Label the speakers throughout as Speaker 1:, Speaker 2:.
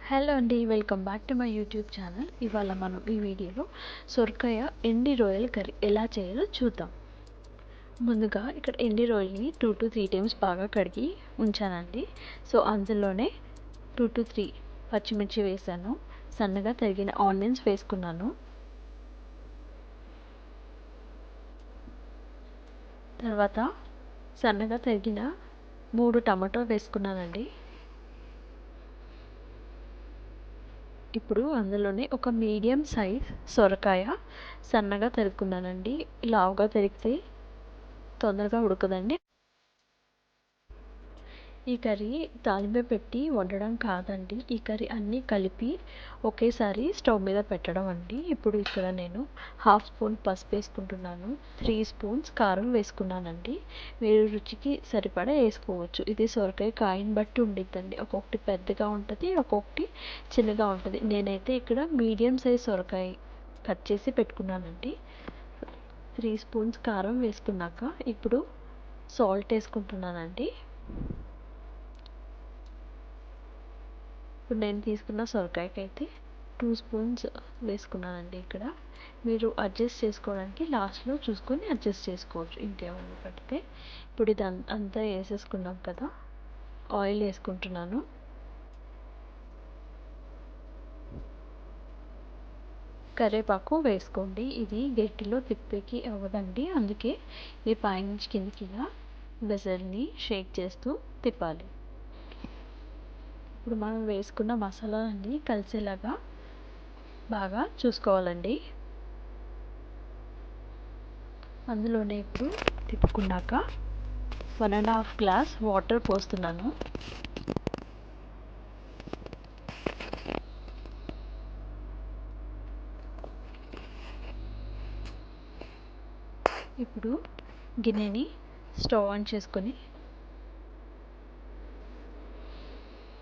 Speaker 1: Hello అండి, welcome back to my YouTube channel. ఇవాళ మనం ఈ వీడియోలో సొరకాయ ఎండి రొయ్యల కర్రీ ఎలా చేయాలో చూద్దాం. ముందుగా ఇక్కడ ఎండి రొయ్యల్ని 2 to 3 టైమ్స్ బాగా కడిగి ఉంచానండి. సో అందులోనే 2 to 3 పచ్చిమిర్చి వేసాను, సన్నగా తరిగిన ఆనియన్స్ వేసుకున్నాను, తర్వాత సన్నగా తరిగిన 3 టమాటో వేసుకున్నానండి. ఇప్పుడు అందులోనే ఒక మీడియం సైజ్ సొరకాయ సన్నగా తరుక్కున్నానండి. లావుగా తరిగితే తొందరగా ఉడకదండి. ఈ కర్రీ తాలింపు పెట్టి వండడం కాదండి, ఈ కర్రీ అన్నీ కలిపి ఒకేసారి స్టవ్ మీద పెట్టడం అండి. ఇప్పుడు ఇక్కడ నేను 1/2 స్పూన్ పసుపు వేసుకుంటున్నాను, 3 స్పూన్స్ కారం వేసుకున్నానండి. మీరు రుచికి సరిపడా వేసుకోవచ్చు. ఇది సొరకాయ కాయని బట్టి ఉండిద్దండి, ఒక్కొక్కటి పెద్దగా ఉంటుంది, ఒక్కొక్కటి చిన్నగా ఉంటుంది. నేనైతే ఇక్కడ మీడియం సైజ్ సొరకాయ కట్ చేసి పెట్టుకున్నానండి. 3 స్పూన్స్ కారం వేసుకున్నాక ఇప్పుడు సాల్ట్ వేసుకుంటున్నానండి. ఇప్పుడు నేను తీసుకున్న సొరకాయకి అయితే 2 స్పూన్స్ వేసుకున్నానండి. ఇక్కడ మీరు అడ్జస్ట్ చేసుకోవడానికి లాస్ట్లో చూసుకొని అడ్జస్ట్ చేసుకోవచ్చు ఇంకేమన్నా పడితే. ఇప్పుడు ఇది అంతా వేసేసుకున్నాం కదా, ఆయిల్ వేసుకుంటున్నాను. కరివేపాకు వేసుకోండి. ఇది గట్టిలో తిప్పేకి అవ్వదండి, అందుకే ఇది పైనుంచి కిందికి ఇలా వెజల్ని షేక్ చేస్తూ తిప్పాలి. ఇప్పుడు మనం వేసుకున్న మసాలాలన్నీ కలిసేలాగా బాగా చూసుకోవాలండి. అందులోనే ఇప్పుడు తిప్పుకున్నాక 1.5 గ్లాస్ వాటర్ పోస్తున్నాను. ఇప్పుడు గిన్నెని స్టవ్ ఆన్ చేసుకొని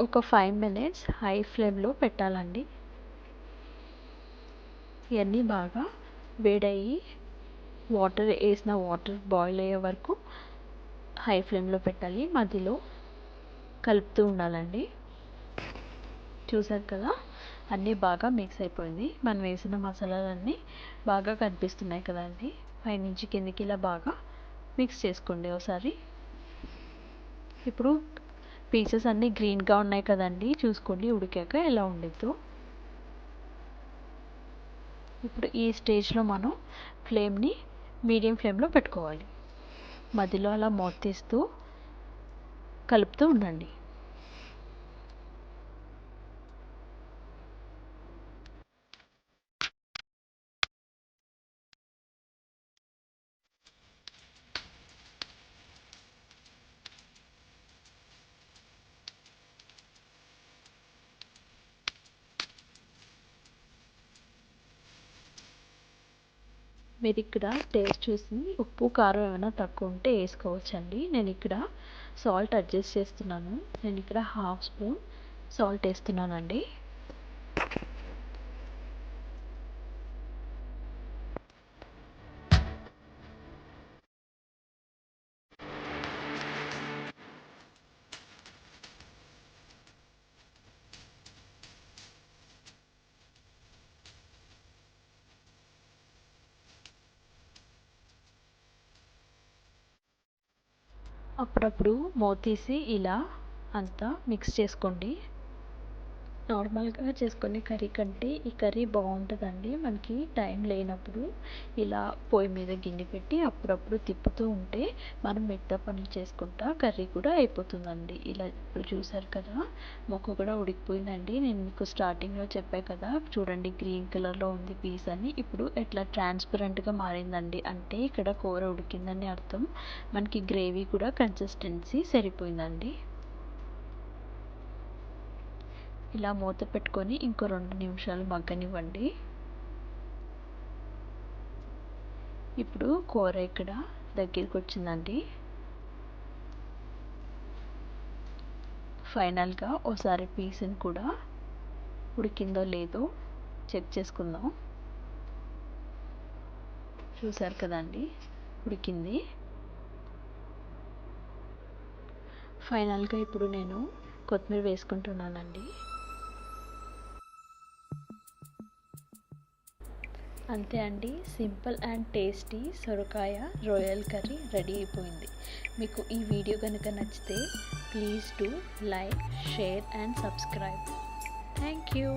Speaker 1: ఒక 5 minutes హై ఫ్లేమ్లో పెట్టాలండి. ఇవన్నీ బాగా వేడయ్యి వాటర్ బాయిల్ అయ్యే వరకు హై ఫ్లేమ్లో పెట్టాలి. మధ్యలో కలుపుతూ ఉండాలండి. చూసారు కదా, అన్నీ బాగా మిక్స్ అయిపోయింది. మనం వేసిన మసాలాలన్నీ బాగా కనిపిస్తున్నాయి కదండి. పైనుంచి కిందికి ఇలా బాగా మిక్స్ చేసుకోండి ఒకసారి. ఇప్పుడు పీసెస్ అన్నీ గ్రీన్గా ఉన్నాయి కదండి, చూసుకోండి ఉడికాక ఎలా ఉండిద్దో. ఇప్పుడు ఈ స్టేజ్లో మనం ఫ్లేమ్ని మీడియం ఫ్లేమ్లో పెట్టుకోవాలి. మధ్యలో అలా మూత తీస్తూ కలుపుతూ ఉండండి. మీరు ఇక్కడ టేస్ట్ చూసి ఉప్పు కారం ఏమైనా తక్కువ ఉంటే వేసుకోవచ్చండి. నేను ఇక్కడ సాల్ట్ అడ్జస్ట్ చేస్తున్నాను. నేను ఇక్కడ 1/2 స్పూన్ సాల్ట్ వేస్తున్నానండి. అప్పుడప్పుడు మూత తీసి ఇలా అంతా మిక్స్ చేసుకోండి. నార్మల్గా చేసుకునే కర్రీ కంటే ఈ కర్రీ బాగుంటుందండి. మనకి టైం లేనప్పుడు ఇలా పొయ్యి మీద గిన్నె పెట్టి అప్పుడప్పుడు తిప్పుతూ ఉంటే మనం మిగతా పనులు చేసుకుంటా కర్రీ కూడా అయిపోతుందండి. ఇలా ఇప్పుడు చూసారు కదా, మొక్క కూడా ఉడికిపోయిందండి. నేను మీకు స్టార్టింగ్లో చెప్పాను కదా, చూడండి గ్రీన్ కలర్లో ఉంది పీస్ అని. ఇప్పుడు ఎట్లా ట్రాన్స్పరెంట్గా మారిందండి, అంటే ఇక్కడ కూర ఉడికిందని అర్థం. మనకి గ్రేవీ కూడా కన్సిస్టెన్సీ సరిపోయిందండి. ఇలా మూత పెట్టుకొని ఇంకో 2 నిమిషాలు మగ్గనివ్వండి. ఇప్పుడు కూర ఇక్కడ దగ్గరికి వచ్చిందండి. ఫైనల్గా ఒకసారి పీస్ని కూడా ఉడికిందో లేదో చెక్ చేసుకుందాం. చూసారు కదండి, ఉడికింది. ఫైనల్గా ఇప్పుడు నేను కొత్తిమీర వేసుకుంటున్నానండి. అంతే అండి, సింపుల్ అండ్ టేస్టీ సొరకాయ రొయ్యల కర్రీ రెడీ అయిపోయింది. మీకు ఈ వీడియో కనుక నచ్చితే please do like, share and subscribe. Thank you.